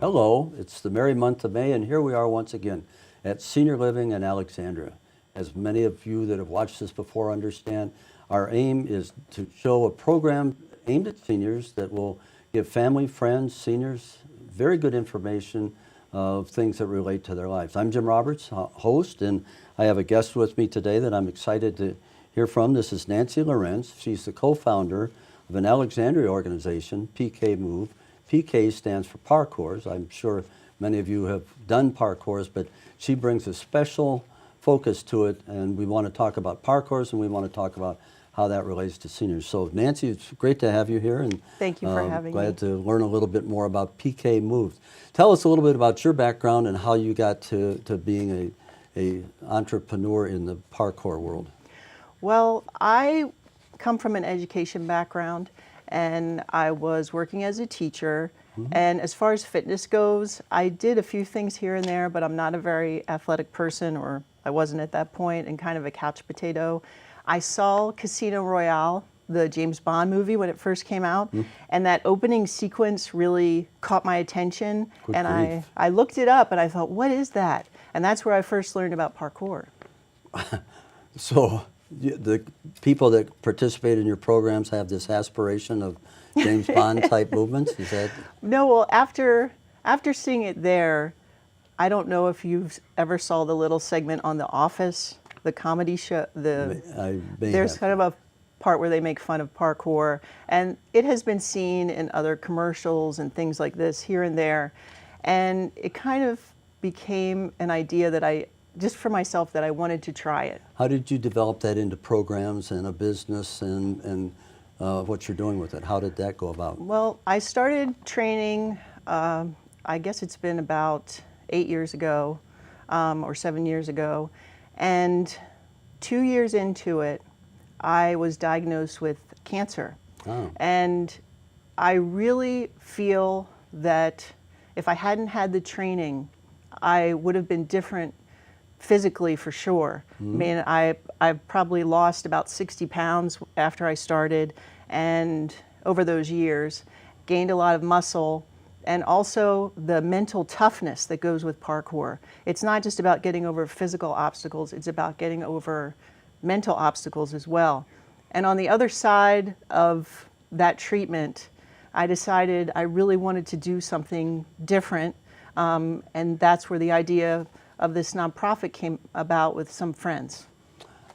Hello, it's the merry month of May, and here we are once again at Senior Living in Alexandria. As many of you that have watched this before understand, our aim is to show a program aimed at seniors that will give family, friends, seniors very good information of things that relate to their lives. I'm Jim Roberts, host, and I have a guest with me today that I'm excited to hear from. This is Nancy Lorenz. She's the co-founder of an Alexandria organization, PK Move. PK stands for parkours. I'm sure many of you have done parkours, but she brings a special focus to it, and we want to talk about parkours, and we want to talk about how that relates to seniors. So Nancy, it's great to have you here, and thank you for having me. Glad to learn a little bit more about PK Moves. Tell us a little bit about your background and how you got to being a entrepreneur in the parkour world. Well, I come from an education background, and I was working as a teacher. And as far as fitness goes, I did a few things here and there, but I'm not a very athletic person, or I wasn't at that point, and kind of a couch potato. I saw Casino Royale, the James Bond movie, when it first came out, and that opening sequence really caught my attention. And I looked it up and I thought, what is that? And that's where I first learned about parkour. So the people that participate in your programs have this aspiration of James Bond type movements? Is that? No, well, after seeing it there, I don't know if you've ever saw the little segment on The Office, the comedy show. There's kind of a part where they make fun of parkour, and it has been seen in other commercials and things like this here and there, and it kind of became an idea that just for myself, that I wanted to try it. How did you develop that into programs and a business and what you're doing with it? How did that go about? Well, I started training, I guess it's been about 8 years ago, or 7 years ago, and 2 years into it, I was diagnosed with cancer. Oh. And I really feel that if I hadn't had the training, I would have been different physically, for sure. I mean, I probably lost about 60 pounds after I started, and over those years, gained a lot of muscle, and also the mental toughness that goes with parkour. It's not just about getting over physical obstacles, it's about getting over mental obstacles as well. And on the other side of that treatment, I decided I really wanted to do something different, and that's where the idea of this nonprofit came about with some friends.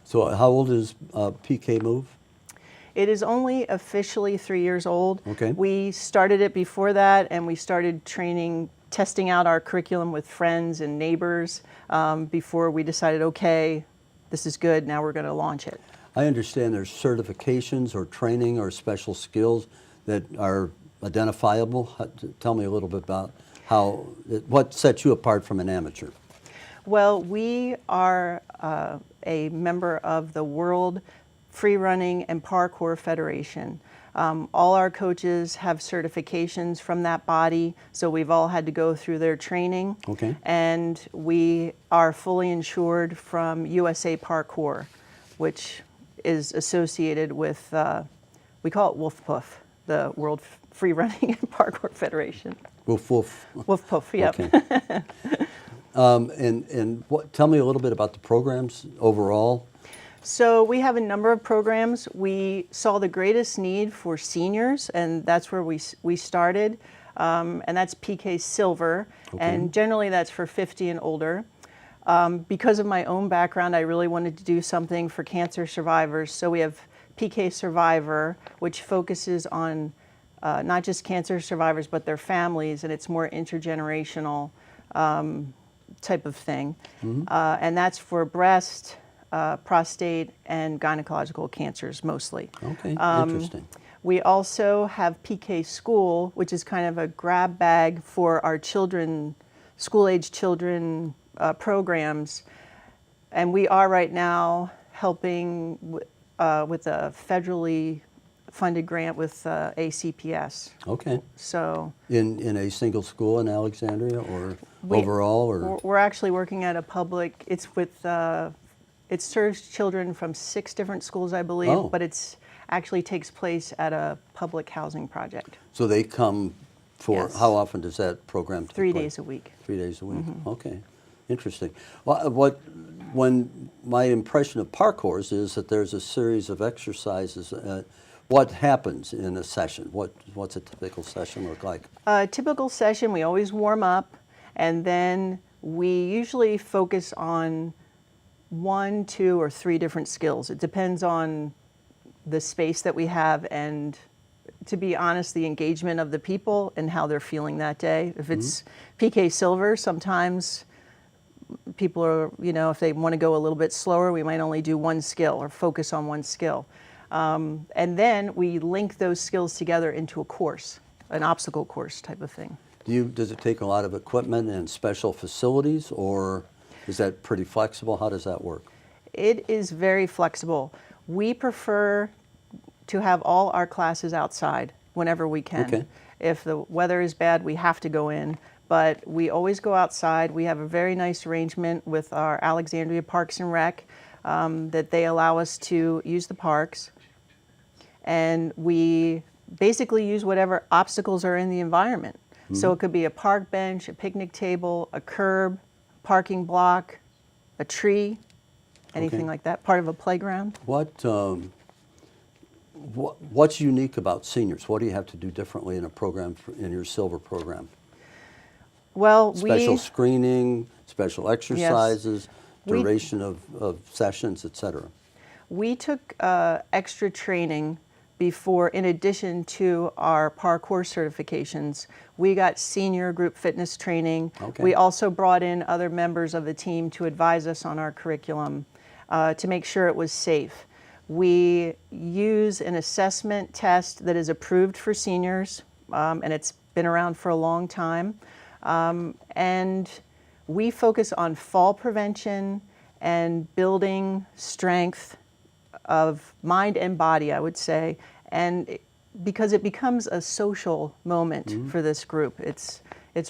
So how old is PK Move? It is only officially 3 years old. Okay. We started it before that, and we started training, testing out our curriculum with friends and neighbors before we decided, okay, this is good, now we're going to launch it. I understand there's certifications or training or special skills that are identifiable. Tell me a little bit about what sets you apart from an amateur. Well, we are a member of the World Free Running and Parkour Federation. All our coaches have certifications from that body, so we've all had to go through their training. Okay. And we are fully insured from USA Parkour, which is associated with, we call it Wolf Puff, the World Free Running and Parkour Federation. Woof woof. Wolf Puff, yep. Okay. Tell me a little bit about the programs overall. So we have a number of programs. We saw the greatest need for seniors, and that's where we started, and that's PK Silver, Okay. and generally that's for 50 and older. Because of my own background, I really wanted to do something for cancer survivors, so we have PK Survivor, which focuses on not just cancer survivors, but their families, and it's more intergenerational type of thing. And that's for breast, prostate, and gynecological cancers mostly. Okay, interesting. We also have PK School, which is kind of a grab bag for our children, school-age children programs. And we are right now helping with a federally funded grant with ACPS. Okay. So in a single school in Alexandria, or overall, or we're actually working at a public. It's with it serves children from 6 different schools, I believe, Oh. but it's actually takes place at a public housing project. so they come For Yes. how often does that program take 3 place? days a week. 3 days a week. Okay, interesting. Well, when my impression of parkours is that there's a series of exercises. What happens in a session? What's a typical session look like? A typical session, we always warm up, and then we usually focus on 1, 2, or 3 different skills. It depends on the space that we have and, to be honest, the engagement of the people and how they're feeling that day. If it's PK Silver, sometimes people are, if they want to go a little bit slower, we might only do 1 skill or focus on 1 skill. And then we link those skills together into a course, an obstacle course type of thing. Does it take a lot of equipment and special facilities, or is that pretty flexible? How does that work? It is very flexible. We prefer to have all our classes outside whenever we can. Okay. If the weather is bad, we have to go in, but we always go outside. We have a very nice arrangement with our Alexandria Parks and Rec that they allow us to use the parks. And we basically use whatever obstacles are in the environment. So it could be a park bench, a picnic table, a curb, parking block, a tree, anything like that, part of a playground. What's unique about seniors? What do you have to do differently in a program in your silver program? Well, Special screening, special exercises, We- duration of sessions, etc. we took extra training before, in addition to our parkour certifications. We got senior group fitness training. Okay. We also brought in other members of the team to advise us on our curriculum to make sure it was safe. We use an assessment test that is approved for seniors, and it's been around for a long time. And we focus on fall prevention and building strength of mind and body, I would say, because it becomes a social moment for this group. It's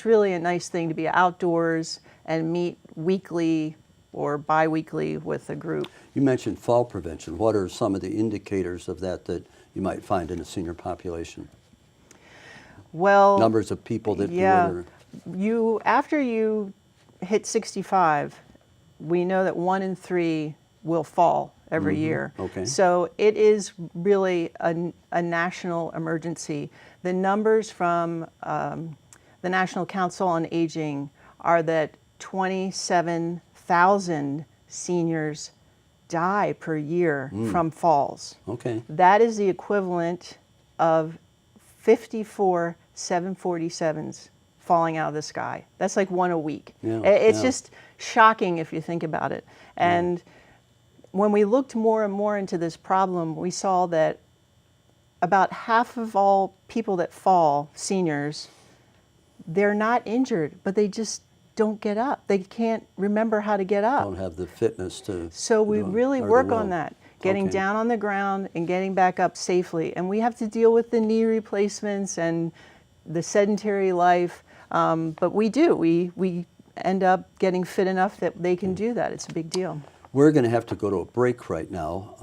really a nice thing to be outdoors and meet weekly or bi-weekly with a group. You mentioned fall prevention. What are some of the indicators of that you might find in a senior population? Well, Numbers of people that yeah, do it? after you hit 65, we know that 1 in 3 will fall every year. Okay. So it is really a national emergency. The numbers from the National Council on Aging are that 27,000 seniors die per year from falls. Okay. That is the equivalent of 54 747s falling out of the sky. That's like 1 a week. Yeah, It's yeah. just shocking if you think about it. And when we looked more and more into this problem, we saw that about half of all people that fall, seniors, they're not injured, but they just don't get up. They can't remember how to get up. Don't have the fitness to. So we really or the work will. on that, getting Okay. down on the ground and getting back up safely. And we have to deal with the knee replacements and the sedentary life. But we do. We end up getting fit enough that they can do that. It's a big deal. We're going to have to go to a break right now,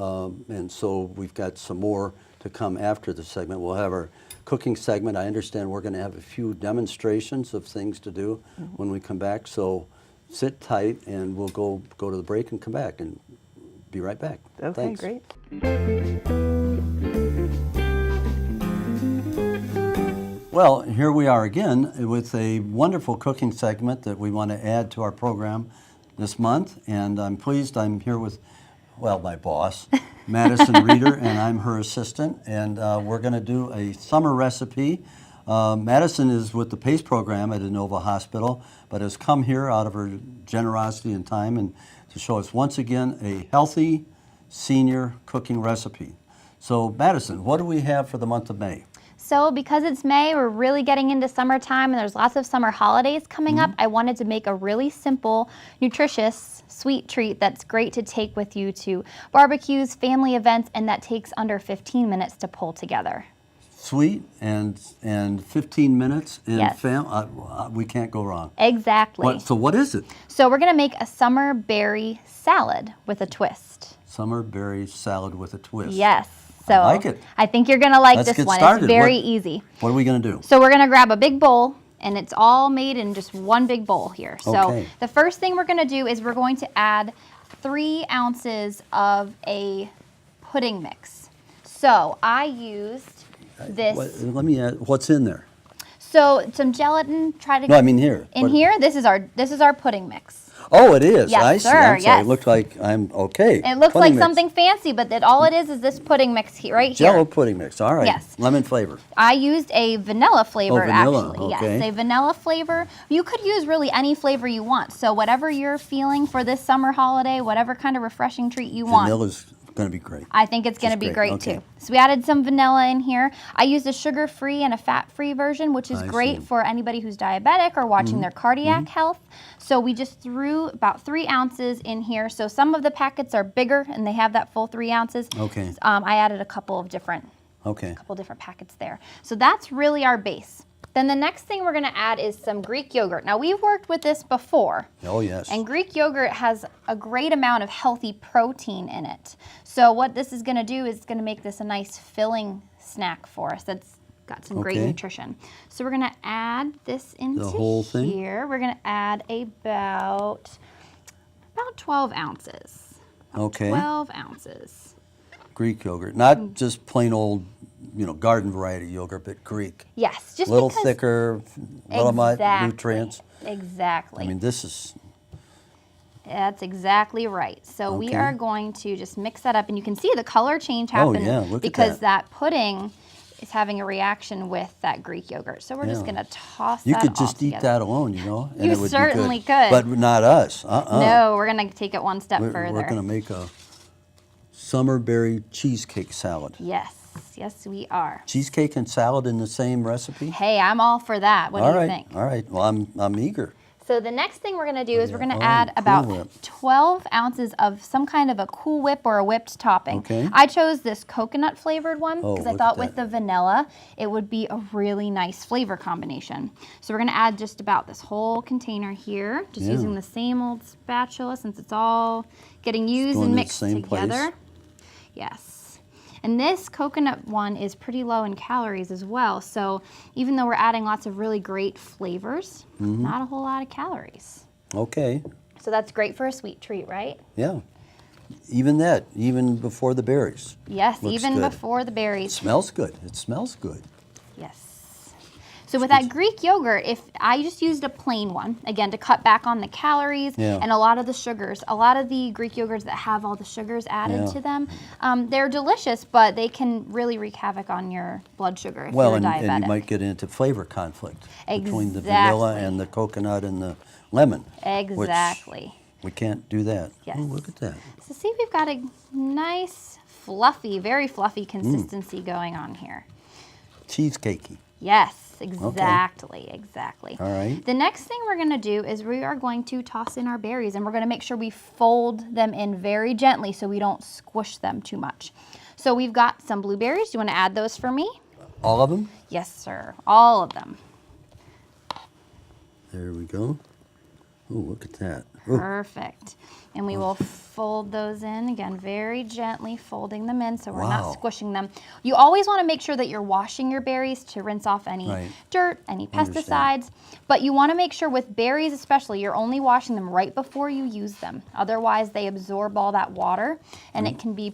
and so we've got some more to come after the segment. We'll have our cooking segment. I understand we're going to have a few demonstrations of things to do when we come back, so sit tight and we'll go to the break and come back and be right back. Okay, Thanks. great. Well, here we are again with a wonderful cooking segment that we want to add to our program this month, and I'm pleased I'm here with, well, my boss, Madison Reeder, and I'm her assistant, and we're going to do a summer recipe. Madison is with the PACE program at Inova Hospital, but has come here out of her generosity and time and to show us once again a healthy senior cooking recipe. So, Madison, what do we have for the month of May? So because it's May, we're really getting into summertime and there's lots of summer holidays coming up. I wanted to make a really simple, nutritious, sweet treat that's great to take with you to barbecues, family events, and that takes under 15 minutes to pull together. Sweet and 15 minutes, and Yes. we can't go wrong. Exactly. So what is it? So we're gonna make a summer berry salad with a twist. Summer berry salad with a twist. Yes. So I like it. I think you're gonna like Let's this get one. started. It's very What- easy. What are we going to do? So we're gonna grab a big bowl, and it's all made in just one big bowl here. So Okay. the first thing we're gonna do is we're going to add 3 ounces of a pudding mix. So I used this. Let me add, what's in there? So some gelatin. Try to. No, I mean here. In What- here, this is our pudding mix. Oh, it is. Yes, I see. sir, I'm sorry. yes. It looked like I'm okay. It looks Pudding like mix. something fancy, but all it is this pudding mix right here. Jello pudding mix. All right. Yes. Lemon flavor. I used a vanilla flavor, vanilla, actually. okay. Yes, a vanilla flavor. You could use really any flavor you want. So whatever you're feeling for this summer holiday, whatever kind of refreshing treat you want. Vanilla's going to be great. I think it's going to Just be great, great okay. too. So we added some vanilla in here. I used a sugar-free and a fat-free version, which is I great see. Mm-hmm. for anybody who's diabetic or watching their cardiac health. So we just threw about 3 ounces in here. So some of the packets are bigger and they have that full 3 ounces. Okay. I added a couple different Okay. packets there. So that's really our base. Then the next thing we're going to add is some Greek yogurt. Now we've worked with this before. Oh, yes. And Greek yogurt has a great amount of healthy protein in it. So what this is going to do is going to make this a nice filling snack for us that's got some great Okay. nutrition. So we're going to add this into whole thing? here. We're going to add about 12 ounces. Okay. 12 ounces. Greek yogurt. Not just plain old, garden variety yogurt, but Greek. Yes, just A little because thicker, a little more Exactly. nutrients. Exactly. I mean, this is, That's exactly right. So we Okay. are going to just mix that up, and you can see the color change Oh, happen yeah, look at because that. pudding is having a reaction with that Greek yogurt. So we're just Yeah. going to toss you that could all just eat together. that alone, and You it would certainly be good. could. But not us. No, we're going to take it one step We're further. going to make a summer berry cheesecake salad. Yes, we are. Cheesecake and salad in the same recipe? Hey, I'm all for that. What All do you right. think? All right. Well, I'm eager. So the next thing we're going to do is we're going to Oh, add Cool about Whip. 12 ounces of some kind of a Cool Whip or a whipped topping. Okay. I chose this coconut flavored one Oh, because I look thought at with that. the vanilla it would be a really nice flavor combination. So we're going to add just about this whole container here, just Yeah. using the same old spatula since it's all getting used going and to the mixed same place. together. Yes. And this coconut one is pretty low in calories as well. So even though we're adding lots of really great flavors, Mm-hmm. not a whole lot of calories. Okay. So that's great for a sweet treat, right? Yeah. Even before the berries. Yes, Looks even good. before the It berries. smells good. It smells good. Yes. So with that Greek yogurt, if I just used a plain one, again, to cut back on the calories Yeah. and a lot of the sugars, a lot of the Greek yogurts that have all the sugars added Yeah. to them, they're delicious, but they can really wreak havoc on your blood sugar if Well, you're and diabetic. you might get into flavor conflict between the vanilla Exactly. and the coconut and the lemon. which Exactly. we can't do that. Yes. Oh, look at that. So see, we've got a nice, fluffy, very Mm. fluffy consistency going on here. Cheesecakey. Yes, exactly, exactly. All right. The next thing we're going to do is we are going to toss in our berries, and we're going to make sure we fold them in very gently so we don't squish them too much. So we've got some blueberries. Do you want to add those for me? All of them? Yes, sir. All of them. There we go. Oh, look at that. Ooh. Perfect. And we will fold those in, again, very gently folding them in so we're not Wow. squishing them. You always want to make sure that you're washing your berries to rinse off any Right. dirt, any Understand. pesticides. But you want to make sure with berries especially, you're only washing them right before you use them. Otherwise, they absorb all that water and it can be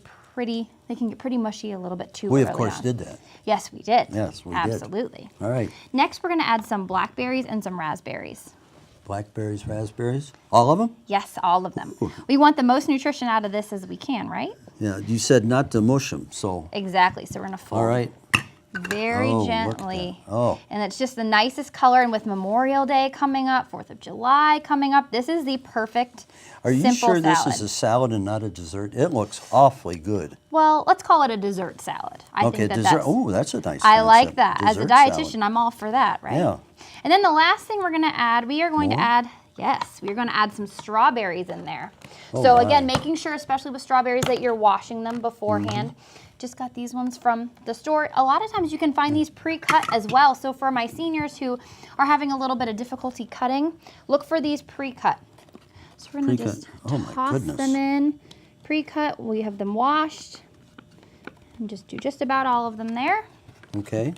they can get pretty mushy a little bit too We, early of course, on. did that. Yes, we did. Yes, we did. Absolutely. All right. Next, we're going to add some blackberries and some raspberries. Blackberries, raspberries. All of them? Yes, all of them. Ooh. We want the most nutrition out of this as we can, right? Yeah, you said not to mush them, so. Exactly. So we're going to fold All right. very Oh, look at that. gently. Oh. And it's just the nicest color. And with Memorial Day coming up, 4th of July coming up, this is the perfect Are you simple sure this salad. is a salad and not a dessert? It looks awfully good. Well, let's call it a dessert salad. I Okay, think that dessert. that's, Oh, that's a nice I like concept. that. As a Dessert dietitian, salad. I'm all for that, right? Yeah. And then the last thing we're going to add, we are going to More? add, yes, we're going to add some strawberries in there. Oh, so my. again, making sure, especially with strawberries, that you're washing them beforehand. Mm-hmm. Just got these ones from the store. A lot of times you can find these pre-cut as well. So for my seniors who are having a little bit of difficulty cutting, look for these pre-cut. So we're going to Pre-cut. just Oh, my toss goodness. them in. Pre-cut, we have them washed. and just do just about all of them there. Okay.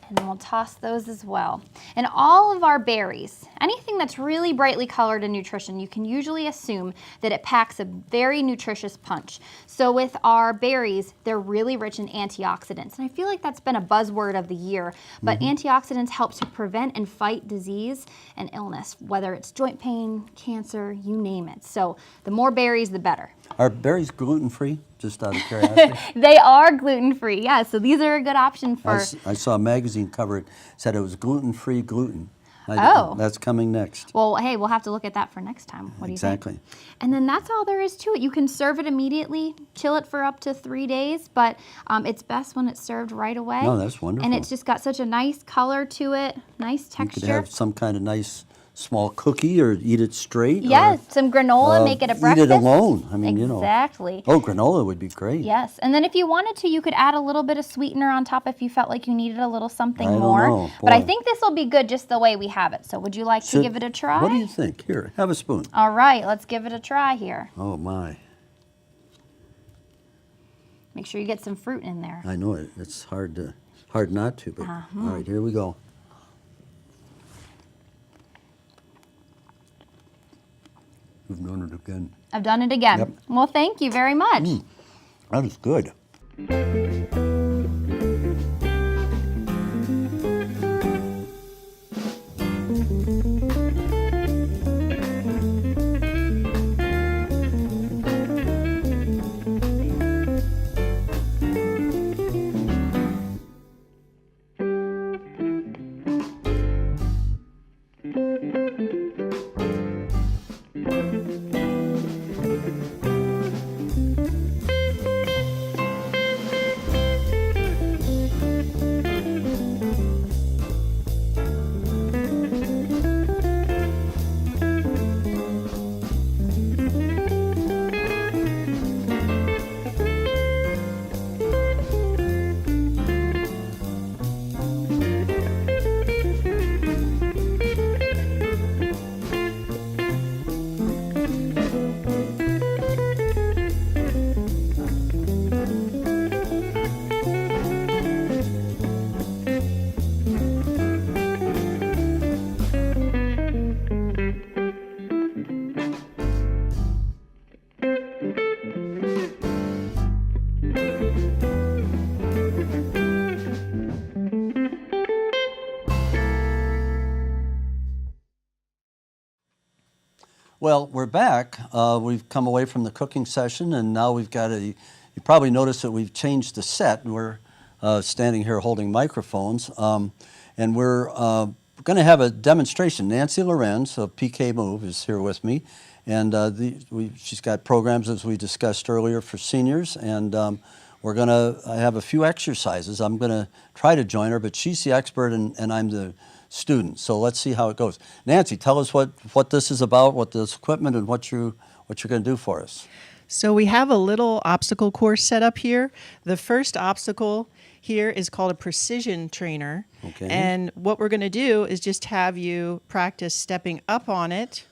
And then we'll toss those as well. And all of our berries, anything that's really brightly colored in nutrition, you can usually assume that it packs a very nutritious punch. So with our berries, they're really rich in antioxidants. And I feel like that's been a buzzword of the year, but antioxidants help to prevent and fight disease and illness, whether it's joint pain, cancer, you name it. So the more berries, the better. Are berries gluten-free, just out of curiosity? They are gluten-free, yeah, so these are a good option for... I saw a magazine cover, it said it was gluten-free gluten. Oh. That's coming next. Well, hey, we'll have to look at that for next time. What do you think? Exactly. And then that's all there is to it. You can serve it immediately, chill it for up to 3 days, but it's best when it's served right away. No, that's wonderful. And it's just got such a nice color to it, nice You texture. could have some kind of nice small cookie or eat it straight. Yes, or, some granola, make it a breakfast. Eat it alone. I mean, Exactly. Oh, granola would be great. Yes, and then if you wanted to, you could add a little bit of sweetener on top if you felt like you needed a little something I don't more. know, But I boy. think this will be good just the way we have it. So would you like to give it a try? What do you think? Here, have a spoon. All right, let's give it a try here. Oh, my. Make sure you get some fruit in there. I know it. It's hard not to, but all right, here we go. You've done it again. I've done it again. Yep. Well, thank you very much. That is good. Well, we're back. We've come away from the cooking session, and now we've got you probably noticed that we've changed the set. We're standing here holding microphones, and we're going to have a demonstration. Nancy Lorenz of PK Move is here with me, and she's got programs, as we discussed earlier, for seniors, and we're going to have a few exercises. I'm going to try to join her, but she's the expert, and I'm the student. So let's see how it goes. Nancy, tell us what this is about, what this equipment, and what you're going to do for us. So we have a little obstacle course set up here. The first obstacle here is called a precision trainer. Okay. And what we're going to do is just have you practice stepping up on it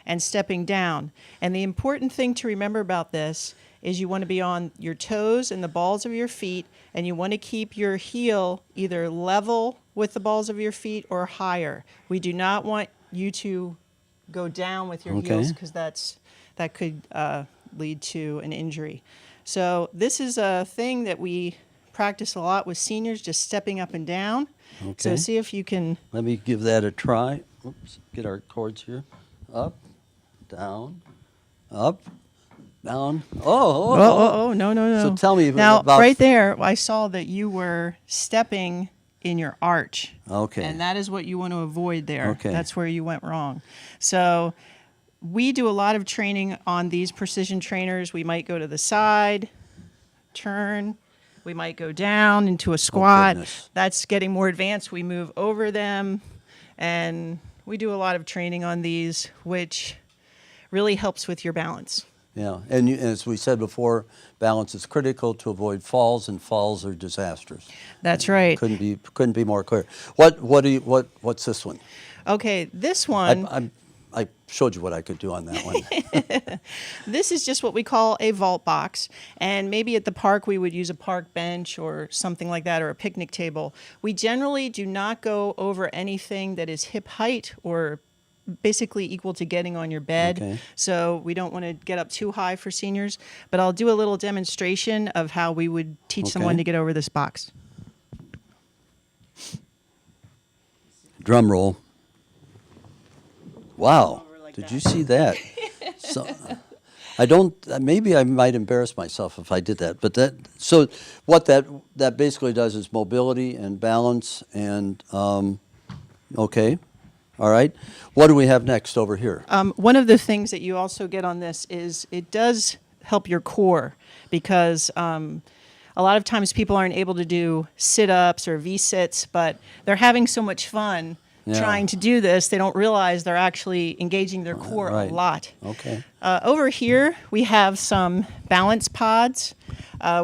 and stepping down. And the important thing to remember about this is you want to be on your toes and the balls of your feet, and you want to keep your heel either level with the balls of your feet or higher. We do not want you to go down with your heels, because that could lead to an injury. So this is a thing that we practice a lot with seniors, just stepping up and down. Okay. So see if you can. Let me give that a try. Oops, get our chords here. Up, down, up, down. Oh, No. So tell me now, about... right there, I saw that you were stepping in your arch. Okay. And that is what you want to avoid there. Okay. That's where you went wrong. So we do a lot of training on these precision trainers. We might go to the side, turn. We might go down into a squat. goodness. That's getting more advanced. We move over them. And we do a lot of training on these, which really helps with your balance. Yeah, and as we said before, balance is critical to avoid falls, and falls are disastrous. That's right. Couldn't be more clear. What's this one? Okay, this one. I showed you what I could do on that one. This is just what we call a vault box. And maybe at the park we would use a park bench or something like that, or a picnic table. We generally do not go over anything that is hip height or basically equal to getting on your bed. Okay. So we don't want to get up too high for seniors. But I'll do a little demonstration of how we would teach someone Okay. to get over this box. Drum roll. Wow. Over like Did that. you see that? So, I don't. Maybe I might embarrass myself if I did that. But that. So what that basically does is mobility and balance and. Okay. All right. What do we have next over here? One of the things that you also get on this is it does help your core, because a lot of times people aren't able to do sit-ups or V-sits, but they're having so much fun Yeah. trying to do this, they don't realize they're actually engaging their core Right. a lot. Okay. Over here, we have some balance pods.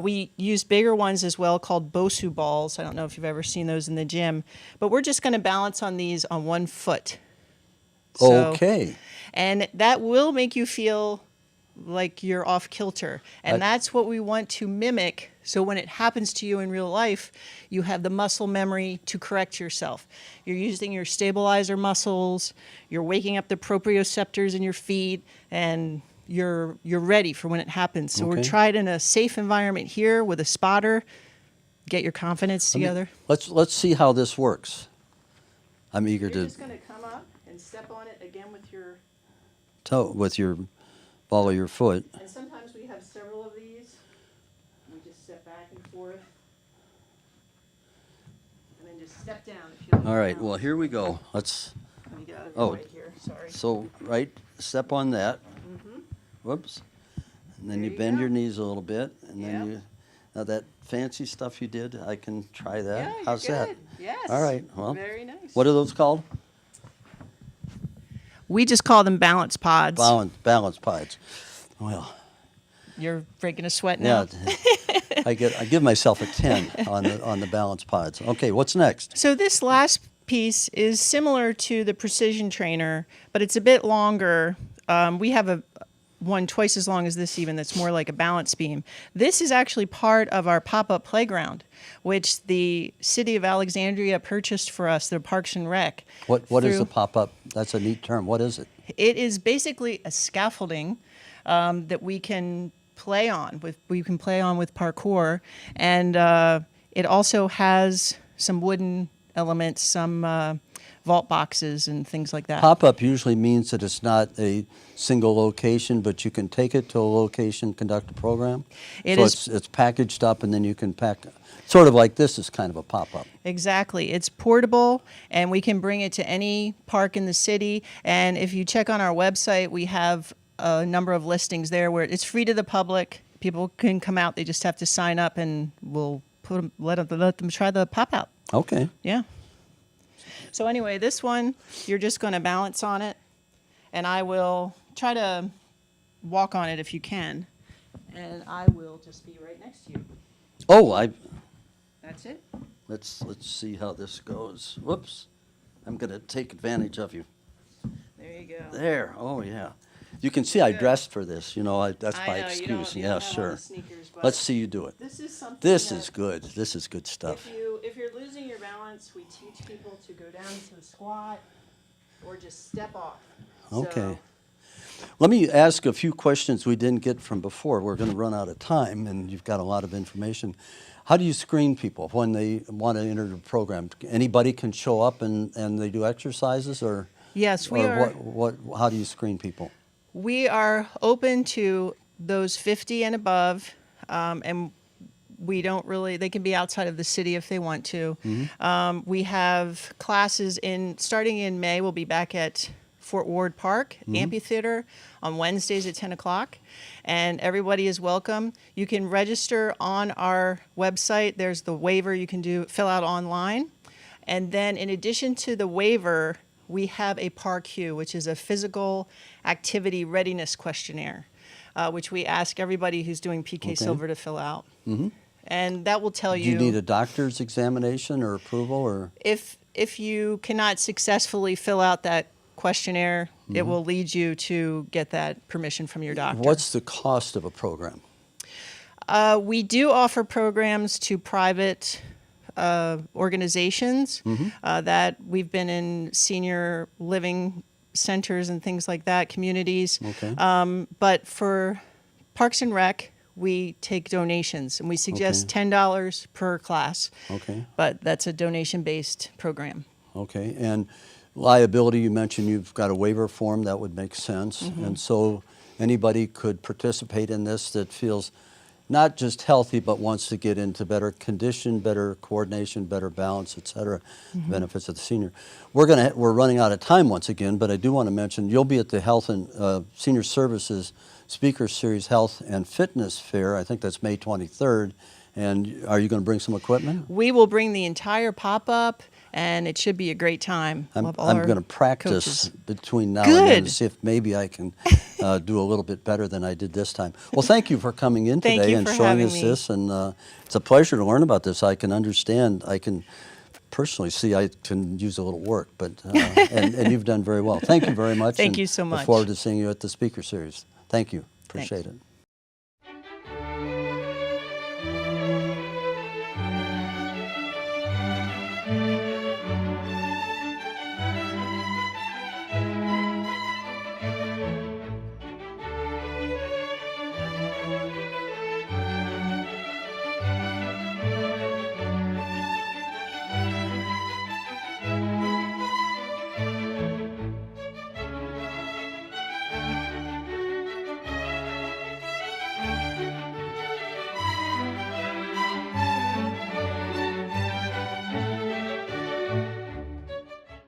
We use bigger ones as well, called Bosu balls. I don't know if you've ever seen those in the gym, but we're just going to balance on these on one foot. So- Okay. And that will make you feel like you're off kilter. And that's what we want to mimic. So when it happens to you in real life, you have the muscle memory to correct yourself. You're using your stabilizer muscles, you're waking up the proprioceptors in your feet, and you're ready for when it happens. So we're Okay. tried in a safe environment here with a spotter. Get your confidence Let me- together. Let's see how this works. I'm eager You're to just going to come up and step on it again with your... toe with your ball of your foot. And sometimes we have several of these. We just step back and forth. And then just step down if you like. All right. to Well, balance. here we go. Let's. Let me get out of Oh. the way here. Sorry. So right, step on that. Whoops. And then There you you bend go. your knees a little bit, and then Yep. you. Now that fancy stuff you did, I can try that. Yeah, you're How's that? good. Yes. All right. Well, Very nice. what are those called? We just call them balance pods. Balance pods. Well, You're breaking a sweat now. yeah. I give myself a 10 on the balance pods. Okay. What's next? So this last piece is similar to the precision trainer, but it's a bit longer. We have one twice as long as this even, that's more like a balance beam. This is actually part of our pop-up playground, which the city of Alexandria purchased for us, their Parks and Rec. What is through- the pop-up? That's a neat term. What is it? It is basically a scaffolding that we can play on with parkour, and it also has some wooden elements, some vault boxes and things like that. Pop-up usually means that it's not a single location, but you can take it to a location, conduct a program. It so is- it's packaged up, and then you can pack. Sort of like this is kind of a pop-up. Exactly. It's portable, and we can bring it to any park in the city. And if you check on our website, we have a number of listings there where it's free to the public. People can come out. They just have to sign up, and we'll let them try the pop-out. Okay. Yeah. So anyway, this one, you're just going to balance on it, and I will try to walk on it if you can, and I will just be right next to you. Oh, That's it. let's see how this goes. Whoops. I'm going to take advantage of you. There you go. There. Oh, yeah. You can see I Good. dressed for this. You know, that's I my know, excuse. you don't Yeah, have all sure. the sneakers, but Let's see you do it. This is something. This that is good. This is good stuff. If you're losing your balance, we teach people to go down to a squat or just step off. Okay. So, Let me ask a few questions we didn't get from before. We're going to run out of time, and you've got a lot of information. How do you screen people when they want to enter the program? Anybody can show up and they do exercises, or yes, we or are. what? How do you screen people? We are open to those 50 and above, and we don't really, they can be outside of the city if they want to. We have classes starting in May, we'll be back at Fort Ward Park, Amphitheater, on Wednesdays at 10 o'clock, and everybody is welcome. You can register on our website. There's the waiver you can fill out online. And then in addition to the waiver, we have a PARQ, which is a physical activity readiness questionnaire, which we ask everybody who's doing PK Silver to fill out. And that will tell Do you need a doctor's examination or approval, or if you cannot successfully fill out that questionnaire. It will lead you to get that permission from your doctor. What's the cost of a program? We do offer programs to private organizations that we've been in senior living centers and things like that, communities. Okay. But for Parks and Rec, we take donations, and we suggest Okay. $10 per class. Okay. But that's a donation-based program. Okay, and liability, you mentioned you've got a waiver form, that would make sense. And so anybody could participate in this that feels not just healthy, but wants to get into better condition, better coordination, better balance, et cetera, benefits of the senior. We're running out of time once again, but I do want to mention you'll be at the Health and Senior Services Speaker Series Health and Fitness Fair. I think that's May 23rd. And are you going to bring some equipment? We will bring the entire pop-up, and it should be a great time. I'm We'll have all our going to practice coaches. between now and then to Good. see if maybe I can do a little bit better than I did this time. Well, thank you for coming in Thank today you and for showing having us me. this. And it's a pleasure to learn about this. I can understand. I can personally see I can use a little work, but and you've done very well. Thank you very much. Thank and you so Look much. forward to seeing you at the Speaker Series. Thank you. Thanks. Appreciate it.